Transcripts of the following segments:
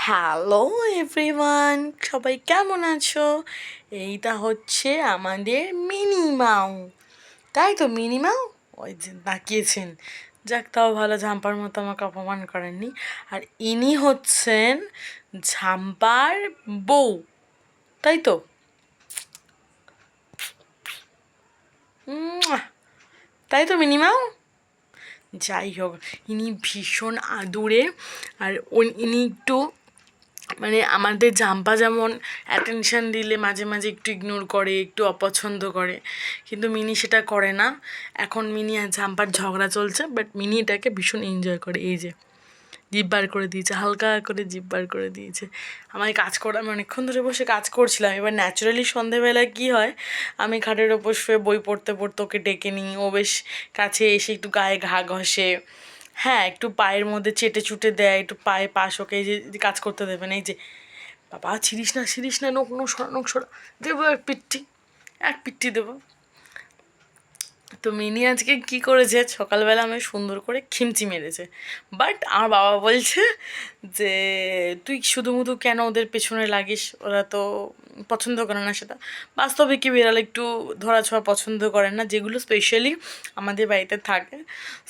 Hello everyone, সবাই কেমন আছো? এইটা হচ্ছে আমাদের মিনি মাউ, তাই তো মিনি মাউ। ওই যে তাকিয়েছেন, যাক তাও ভালো, ঝাম্পার মতো আমাকে অপমান করেননি। আর ইনি হচ্ছেন ঝাম্পার বউ, তাই তো। উম্মুয়া! তাই তো মিনি মাউ। যাই হোক, ইনি ভীষণ আদুরে। আর ইনি একটু মানে আমাদের ঝাম্পা যেমন অ্যাটেনশন দিলে মাঝে মাঝে একটু ইগনোর করে, একটু অপছন্দ করে, কিন্তু মিনি সেটা করে না। এখন মিনি আর ঝাম্পার ঝগড়া চলছে, বাট মিনি এটাকে ভীষণ এনজয় করে। এই যে জিভ বার করে দিয়েছে, হালকা করে জিভ বার করে দিয়েছে। আমায় কাজ করে, আমি অনেকক্ষণ ধরে বসে কাজ করছিলাম। এবার ন্যাচারালি সন্ধেবেলায় কী হয়, আমি খাটের ওপর শুয়ে বই পড়তে পড়তে ওকে ডেকে নিই। ও বেশ কাছে এসে একটু গায়ে ঘা ঘষে, হ্যাঁ একটু পায়ের মধ্যে চেটে চুটে দেয়, একটু পায়ে পাশ ওকে, এই যে কাজ করতে দেবে না, এই যে বাবা ছিড়িস না, নোক নোক সরা, নোক সরা, দেবো এক পিট্টি, এক পিট্টি দেবো। তো মিনি আজকে কি করেছে, সকালবেলা আমি সুন্দর করে খিমচি মেরেছে। বাট আমার বাবা বলছে যে তুই শুধুমুধু কেন ওদের পেছনে লাগিস, ওরা তো পছন্দ করে না সেটা। বাস্তবে কি বিড়াল একটু ধরাছোঁয়া পছন্দ করে না, যেগুলো স্পেশালি আমাদের বাড়িতে থাকে।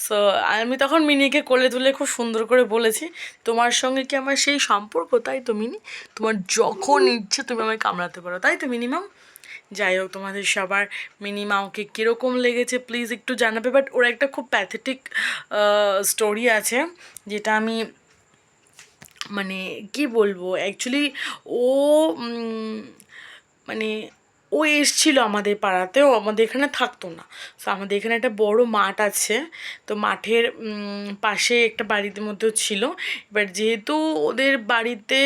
সো আমি তখন মিনিকে কোলে তুলে খুব সুন্দর করে বলেছি, তোমার সঙ্গে কি আমার সেই সম্পর্ক, তাই তো মিনি? তোমার যখন ইচ্ছে তুমি আমায় কামড়াতে পারো, তাই তো মিনিমাম। যাই হোক, তোমাদের সবার মিনিমাওকে কীরকম লেগেছে প্লিজ একটু জানাবে। বাট ওর একটা খুব প্যাথেটিক স্টোরি আছে, যেটা আমি মানে কি বলবো অ্যাকচুয়ালি। ও মানে ও এসছিল আমাদের পাড়াতেও, আমাদের এখানে থাকতো না। তো আমাদের এখানে একটা বড় মাঠ আছে, তো মাঠের পাশে একটা বাড়িতে মধ্যেও ছিল। এবার যেহেতু ওদের বাড়িতে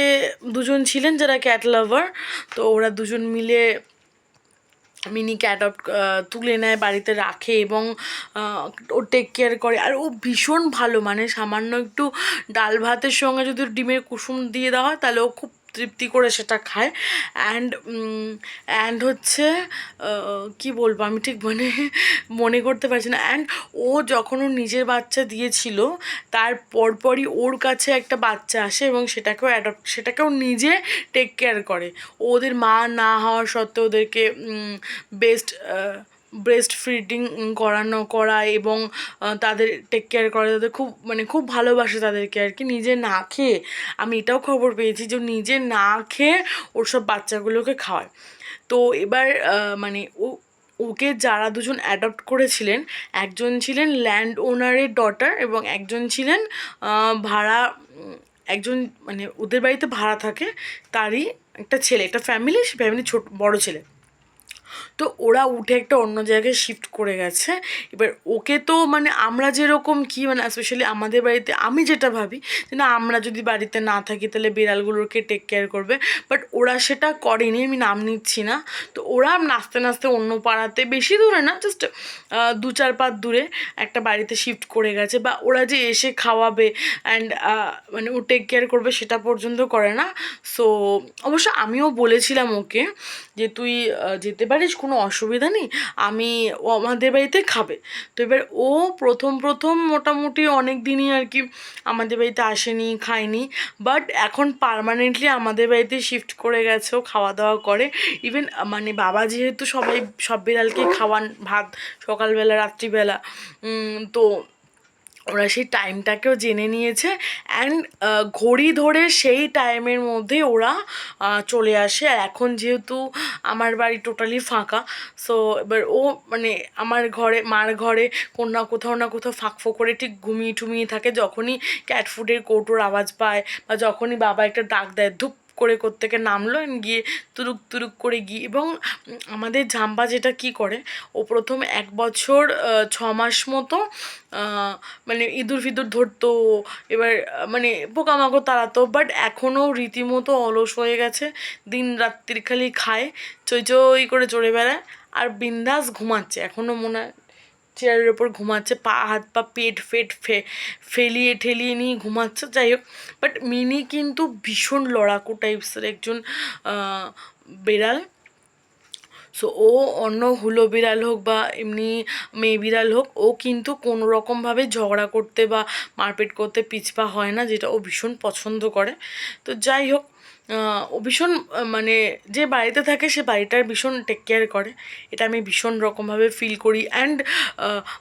দুজন ছিলেন যারা ক্যাট লাভার, তো ওরা দুজন মিলে মিনিকে অ্যাডপ্ট তুলে নেয়, বাড়িতে রাখে এবং ও টেক কেয়ার করে। আর ও ভীষণ ভালো, মানে সামান্য একটু ডাল ভাতের সঙ্গে যদি ডিমের কুসুম দিয়ে দেওয়া হয় তাহলে ও খুব তৃপ্তি করে সেটা খায়। অ্যান্ড হচ্ছে কি বলবো আমি ঠিক মানে মনে করতে পারছি না। অ্যান্ড ও যখন ও নিজের বাচ্চা দিয়েছিল তার পরপরই ওর কাছে একটা বাচ্চা আসে এবং সেটাকেও নিজে টেক কেয়ার করে। ও ওদের মা না হওয়ার সত্ত্বেও ওদেরকে বেস্ট ব্রেস্ট ফিডিং করায় এবং তাদের টেক কেয়ার করে, তাদের খুব মানে খুব ভালোবাসে তাদেরকে আর কি, নিজে না খেয়ে। আমি এটাও খবর পেয়েছি যে নিজে না খেয়ে ওর সব বাচ্চাগুলোকে খাওয়ায়। তো এবার মানে ওকে যারা দুজন অ্যাডপ্ট করেছিলেন, একজন ছিলেন ল্যান্ড ওনারের ডটার এবং একজন ছিলেন ভাড়া, একজন মানে ওদের বাড়িতে ভাড়া থাকে তারই একটা ছেলে, একটা ফ্যামিলি ছোট বড় ছেলে। তো ওরা উঠে একটা অন্য জায়গায় শিফট করে গেছে। এবার ওকে তো মানে আমরা যেরকম কি মানে স্পেশালি আমাদের বাড়িতে আমি যেটা ভাবি যে না, আমরা যদি বাড়িতে না থাকি তাহলে বিড়ালগুলোকে টেক কেয়ার করবে, বাট ওরা সেটা করেনি, আমি নাম নিচ্ছি না। তো ওরা নাচতে নাচতে অন্য পাড়াতে, বেশি দূরে না, জাস্ট 2-4 পাড় দূরে একটা বাড়িতে শিফট করে গেছে। বা ওরা যে এসে খাওয়াবে অ্যান্ড মানে ও টেক কেয়ার করবে সেটা পর্যন্ত করে না। সো অবশ্য আমিও বলেছিলাম ওকে যে তুই যেতে পারিস, কোনো অসুবিধা নেই, ও আমাদের বাড়িতে খাবে। তো এবার ও প্রথম প্রথম মোটামুটি অনেক দিনই আর কি আমাদের বাড়িতে আসেনি, খায়নি। বাট এখন পার্মানেন্টলি আমাদের বাড়িতে শিফট করে গেছে, ও খাওয়া দাওয়া করে। ইভেন মানে বাবা যেহেতু সব বিড়ালকে খাওয়ান ভাত সকালবেলা রাত্রিবেলা, তো ওরা সেই টাইমটাকেও জেনে নিয়েছে। অ্যান্ড ঘড়ি ধরে সেই টাইমের মধ্যে ওরা চলে আসে। আর এখন যেহেতু আমার বাড়ি টোটালি ফাঁকা, সো এবার ও মানে আমার ঘরে, মার ঘরে কোথাও না কোথাও ফাঁক করে ঠিক ঘুমিয়ে টুমিয়ে থাকে। যখনই ক্যাট ফুডের কৌটোর আওয়াজ পায় বা যখনই বাবা একটা ডাক দেয়, ধুপ করে কোত্থেকে নামলো, গিয়ে তুরুক তুরুক করে গিয়ে। এবং আমাদের ঝাম্পা যেটা কি করে, ও প্রথম 1 বছর 6 মাস মতো মানে ইঁদুর ফিঁদুর ধরতো, এবার মানে পোকামাকড় তাড়াতো। বাট এখনও রীতিমতো অলস হয়ে গেছে, দিন রাত্রি খালি খায়, চই চই করে চড়ে বেড়ায় আর বিন্দাস ঘুমাচ্ছে। এখনও মনে হয় চেয়ারের ওপর ঘুমাচ্ছে, হাত পা পেট ফেট ফেলিয়ে ঠেলিয়ে নিয়ে ঘুমাচ্ছে। যাই হোক, বাট মিনি কিন্তু ভীষণ লড়াকু টাইপসের একজন বেড়াল। সো ও অন্য হুলো বিড়াল হোক বা এমনি মেয়ে বিড়াল হোক, ও কিন্তু কোনো রকমভাবে ঝগড়া করতে বা মারপিট করতে পিছপা হয় না, যেটা ও ভীষণ পছন্দ করে। তো যাই হোক, ও ভীষণ মানে যে বাড়িতে থাকে সে বাড়িটার ভীষণ টেক কেয়ার করে, এটা আমি ভীষণ রকমভাবে ফিল করি। অ্যান্ড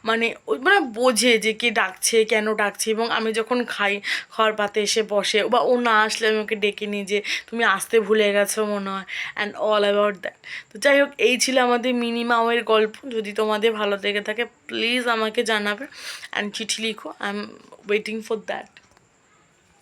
মানে মানে বোঝে যে কে ডাকছে, কেন ডাকছে, এবং আমি যখন খাই খাওয়ার পাতে এসে বসে, বা ও না আসলে আমি ওকে ডেকে নিই যে তুমি আসতে ভুলে গেছো মনে হয়, অ্যান্ড অল অ্যাবাউট দ্যাট। তো যাই হোক, এই ছিল আমাদের মিনি মাউয়ের গল্প। যদি তোমাদের ভালো লেগে থাকে প্লিজ আমাকে জানাবে, অ্যান্ড চিঠি লিখো, I am waiting for that.